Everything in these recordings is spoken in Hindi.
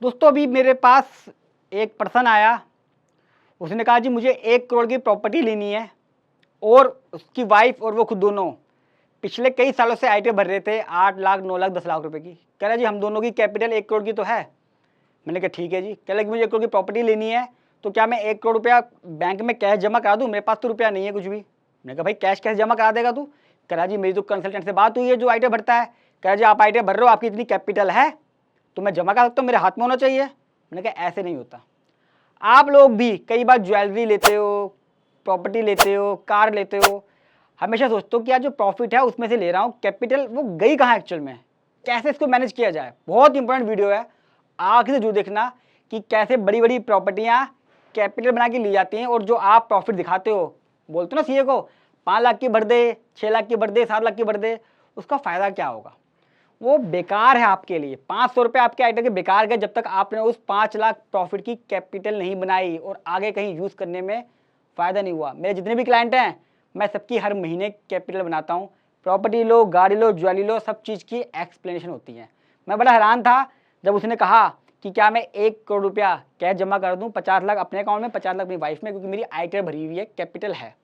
दोस्तों अभी मेरे पास एक पर्सन आया, उसने कहा जी मुझे 1 करोड़ की प्रॉपर्टी लेनी है और उसकी वाइफ और वो खुद दोनों पिछले कई सालों से आईटीआई भर रहे थे 8 लाख 9 लाख 10 लाख रुपए की। कह रहा जी हम दोनों की कैपिटल 1 करोड़ की तो है। मैंने कहा ठीक है जी। कह रहा कि मुझे 1 करोड़ की प्रॉपर्टी लेनी है तो क्या मैं 1 करोड़ रुपया बैंक में कैश जमा करा दूँ? मेरे पास तो रुपया नहीं है कुछ भी। मैंने कहा भाई कैश कैसे जमा करा देगा तू? कह रहा जी मेरी तो कंसल्टेंट से बात हुई है जो आईटीआई भरता है। कह रहा जी आप आईटीआई भर रहे हो, आपकी इतनी कैपिटल है तो मैं जमा करा सकता हूँ, मेरे हाथ में होना चाहिए। मैंने कहा ऐसे नहीं होता। आप लोग भी कई बार ज्वेलरी लेते हो, प्रॉपर्टी लेते हो, कार लेते हो, हमेशा सोचते हो कि यार जो प्रॉफिट है उसमें से ले रहा हूँ, कैपिटल वो गई कहाँ एक्चुअल में, कैसे इसको मैनेज किया जाए। बहुत इंपॉर्टेंट वीडियो है, आखिर से जरूर देखना कि कैसे बड़ी बड़ी प्रॉपर्टियाँ कैपिटल बना के ली जाती हैं और जो आप प्रॉफिट दिखाते हो, बोलते हो ना सीए को 5 लाख की भर दे, 6 लाख की भर दे, 7 लाख की भर दे, उसका फ़ायदा क्या होगा? वो बेकार है आपके लिए। 500 रुपये आपके आइटम के बेकार गए जब तक आपने उस 5 लाख प्रॉफिट की कैपिटल नहीं बनाई और आगे कहीं यूज़ करने में फ़ायदा नहीं हुआ। मेरे जितने भी क्लाइंट हैं मैं सबकी हर महीने कैपिटल बनाता हूँ। प्रॉपर्टी लो, गाड़ी लो, ज्वेलरी लो, सब चीज़ की एक्सप्लेनेशन होती है। मैं बड़ा हैरान था जब उसने कहा कि क्या मैं 1 करोड़ रुपया कैश जमा कर दूँ, 50 लाख अपने अकाउंट में, 50 लाख अपनी वाइफ में, क्योंकि मेरी आईटीआई भरी हुई है, कैपिटल है।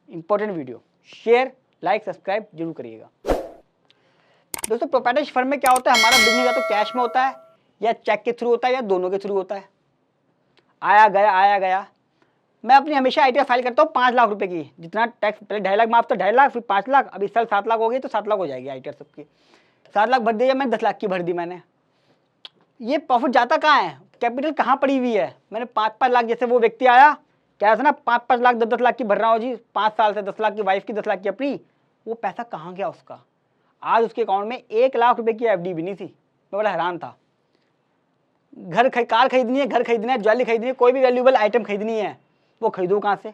Important video, share like subscribe जरूर करिएगा। दोस्तों प्रोप्राइटरशिप फर्म में क्या होता है, हमारा बिजनेस या तो कैश में होता है या चेक के थ्रू होता है या दोनों के थ्रू होता है। आया गया आया गया। मैं अपनी हमेशा आईटीआई फाइल करता हूँ 5 लाख रुपए की, जितना टैक्स पहले 2.5 लाख माफ था, 2.5 लाख, फिर 5 लाख, अभी साल 7 लाख हो गई तो 7 लाख हो जाएगी आईटीआई सबकी। 7 लाख भर दिया, मैंने 10 लाख की भर दी। मैंने ये प्रॉफिट जाता कहाँ है, कैपिटल कहाँ पड़ी हुई है? मैंने 5-5 लाख, जैसे वो व्यक्ति आया क्या था ना, 5-5 लाख 10-10 लाख की भर रहा हूँ जी 5 साल से, 10 लाख की वाइफ की, 10 लाख की अपनी, वो पैसा कहाँ गया उसका? आज उसके अकाउंट में 1 लाख रुपए की एफडी भी नहीं थी। मैं बड़ा हैरान था। कार खरीदनी है, घर खरीदना है, ज्वेलरी खरीदनी है, कोई भी वैल्यूएबल आइटम खरीदनी है, वो खरीदूँ कहाँ से?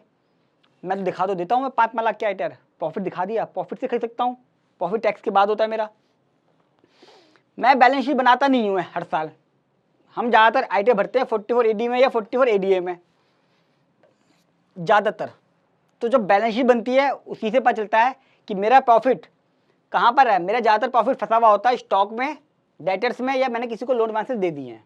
मैं तो दिखा तो देता हूँ, मैं 5 लाख के आइटम प्रॉफिट दिखा दिया, प्रॉफिट से खरीद सकता हूँ। प्रॉफिट टैक्स के बाद होता है मेरा। मैं बैलेंस शीट बनाता नहीं हूँ हर साल। हम ज़्यादातर आइटम भरते हैं 44 एडी में या 44 एडीए में ज़्यादातर। तो जो बैलेंस शीट बनती है उसी से पता चलता है कि मेरा प्रॉफिट कहाँ पर है। मेरा ज़्यादातर प्रॉफिट फंसा हुआ होता है स्टॉक में, डेटर्स में, या मैंने किसी को लोन एडवांसेस दे दिए हैं।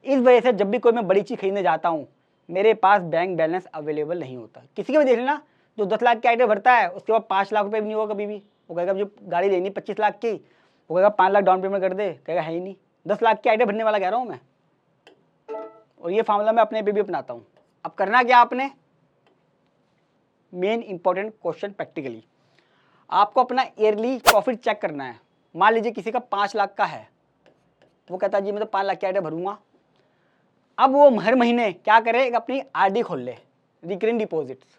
इस वजह से जब भी कोई मैं बड़ी चीज़ खरीदने जाता हूँ मेरे पास बैंक बैलेंस अवेलेबल नहीं होता। किसी के भी देख लेना जो 10 लाख के आइटम भरता है उसके बाद 5 लाख रुपये भी नहीं होगा कभी भी। वो कहेगा जो गाड़ी लेनी 25 लाख की, वो कहेगा 5 लाख डाउन पेमेंट कर दे, कहेगा है ही नहीं। 10 लाख के आइटम भरने वाला कह रहा हूँ मैं, और ये फार्मूला मैं अपने पे भी अपनाता हूँ। अब करना क्या आपने, मेन इंपॉर्टेंट क्वेश्चन प्रैक्टिकली आपको अपना ईयरली प्रॉफिट चेक करना है। मान लीजिए किसी का 5 लाख का है, वो कहता है जी मैं तो 5 लाख के आइटम भरूंगा। अब वो हर महीने क्या करे, अपनी आरडी खोल ले, रिकरिंग डिपॉजिट्स।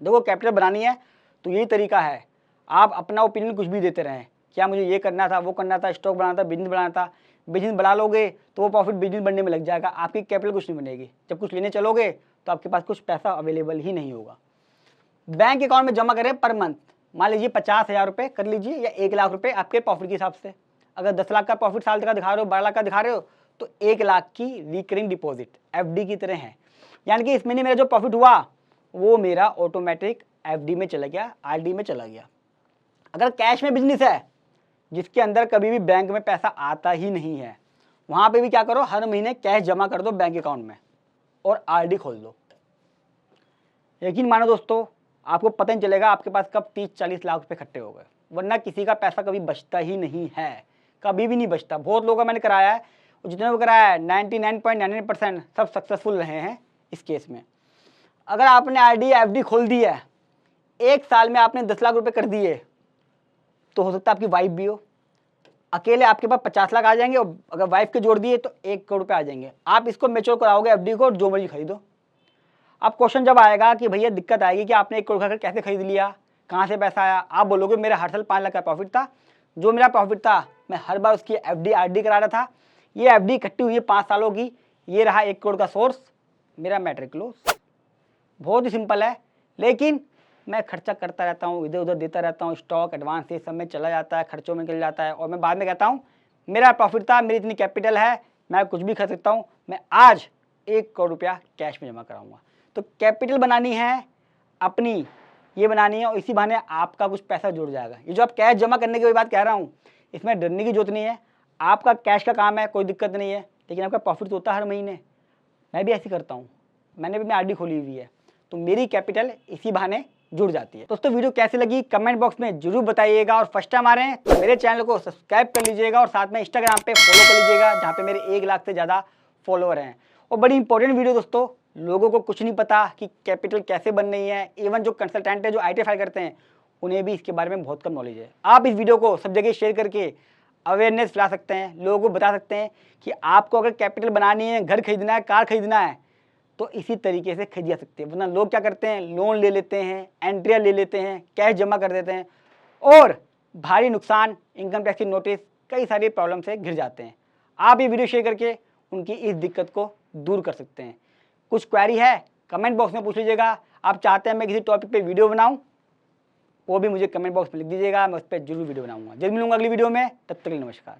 देखो कैपिटल बनानी है तो यही तरीका है। आप अपना ओपिनियन कुछ भी देते रहें, क्या मुझे ये करना था, वो करना था, स्टॉक बनाना था, बिजनेस बनाना था। बिजनेस बना लोगे तो वो प्रॉफिट बिजनेस बनने में लग जाएगा, आपकी कैपिटल कुछ नहीं बनेगी। जब कुछ लेने चलोगे तो आपके पास कुछ पैसा अवेलेबल ही नहीं होगा। बैंक अकाउंट में जमा करें पर मंथ, मान लीजिए 50,000 रुपये कर लीजिए या 1 लाख रुपये आपके प्रॉफिट के हिसाब से। अगर 10 लाख का प्रॉफिट साल का दिखा रहे हो, 12 लाख का दिखा रहे हो, तो 1 लाख की रिकरिंग डिपॉजिट एफडी की तरह है। यानी कि इस महीने मेरा जो प्रॉफिट हुआ वो मेरा ऑटोमेटिक एफडी में चला गया, आरडी में चला गया। अगर कैश में बिजनेस है जिसके अंदर कभी भी बैंक में पैसा आता ही नहीं है, वहां पे भी क्या करो, हर महीने कैश जमा कर दो बैंक अकाउंट में और आरडी खोल दो। यकीन मानो दोस्तों, आपको पता नहीं चलेगा आपके पास कब 30-40 लाख रुपए इकट्ठे हो गए। वरना किसी का पैसा कभी बचता ही नहीं है, कभी भी नहीं बचता। बहुत लोगों का मैंने कराया है, और जितने को कराया है 99.99% सब सक्सेसफुल रहे हैं इस केस में। अगर आपने आरडी एफडी खोल दी है, 1 साल में आपने 10 लाख रुपए कर दिए, तो हो सकता है आपकी वाइफ भी हो, अकेले आपके पास 50 लाख आ जाएंगे, और अगर वाइफ के जोड़ दिए तो 1 करोड़ रुपए आ जाएंगे। आप इसको मेच्योर कराओगे एफडी को, और जो मर्जी खरीदो। अब क्वेश्चन जब आएगा कि भैया दिक्कत आएगी कि आपने 1 करोड़ का कैसे खरीद लिया, कहाँ से पैसा आया, आप बोलोगे मेरा हर साल 5 लाख का प्रॉफिट था। जो मेरा प्रॉफिट था मैं हर बार उसकी एफडी आरडी करा रहा था। ये एफडी इकट्ठी हुई है 5 सालों की, ये रहा 1 करोड़ का सोर्स, मेरा मैट्रिक क्लोज। बहुत ही सिंपल है, लेकिन मैं खर्चा करता रहता हूँ, इधर उधर देता रहता हूँ, स्टॉक एडवांस ये सब में चला जाता है, खर्चों में निकल जाता है, और मैं बाद में कहता हूँ मेरा प्रॉफिट था, मेरी इतनी कैपिटल है, मैं कुछ भी खरीद सकता हूँ, मैं आज 1 करोड़ रुपया कैश में जमा कराऊंगा। तो कैपिटल बनानी है अपनी, ये बनानी है, और इसी बहाने आपका कुछ पैसा जुड़ जाएगा। ये जो आप कैश जमा करने की बात कह रहा हूँ, इसमें डरने की जरूरत नहीं है। आपका कैश का काम है, कोई दिक्कत नहीं है। लेकिन आपका प्रॉफिट तो होता है हर महीने। मैं भी ऐसे करता हूँ, मैंने भी आरडी खोली हुई है, तो मेरी कैपिटल इसी बहाने जुड़ जाती है। दोस्तों वीडियो कैसी लगी कमेंट बॉक्स में जरूर बताइएगा, और फर्स्ट टाइम आ रहे हैं तो मेरे चैनल को सब्सक्राइब कर लीजिएगा और साथ में इंस्टाग्राम पे फॉलो कर लीजिएगा, जहाँ पे मेरे 1 लाख से ज़्यादा फॉलोअर हैं। और बड़ी इंपॉर्टेंट वीडियो दोस्तों, लोगों को कुछ नहीं पता कि कैपिटल कैसे बन रही है, इवन जो कंसल्टेंट है जो ITA फाइल करते हैं उन्हें भी इसके बारे में बहुत कम नॉलेज है। आप इस वीडियो को सब जगह शेयर करके अवेयरनेस फैला सकते हैं, लोगों को बता सकते हैं कि आपको अगर कैपिटल बनानी है, घर खरीदना है, कार खरीदना है, तो इसी तरीके से खरीद जा सकते हैं। वरना लोग क्या करते हैं, लोन ले लेते हैं, एंट्रियाँ ले लेते हैं, कैश जमा कर देते हैं और भारी नुकसान, इनकम टैक्स की नोटिस, कई सारी प्रॉब्लम से घिर जाते हैं। आप ये वीडियो शेयर करके उनकी इस दिक्कत को दूर कर सकते हैं। कुछ क्वेरी है कमेंट बॉक्स में पूछ लीजिएगा। आप चाहते हैं मैं किसी टॉपिक पे वीडियो बनाऊं, वो भी मुझे कमेंट बॉक्स में लिख दीजिएगा, मैं उस पर जरूर वीडियो बनाऊंगा। जल्द मिलूंगा अगली वीडियो में, तब तक के लिए नमस्कार।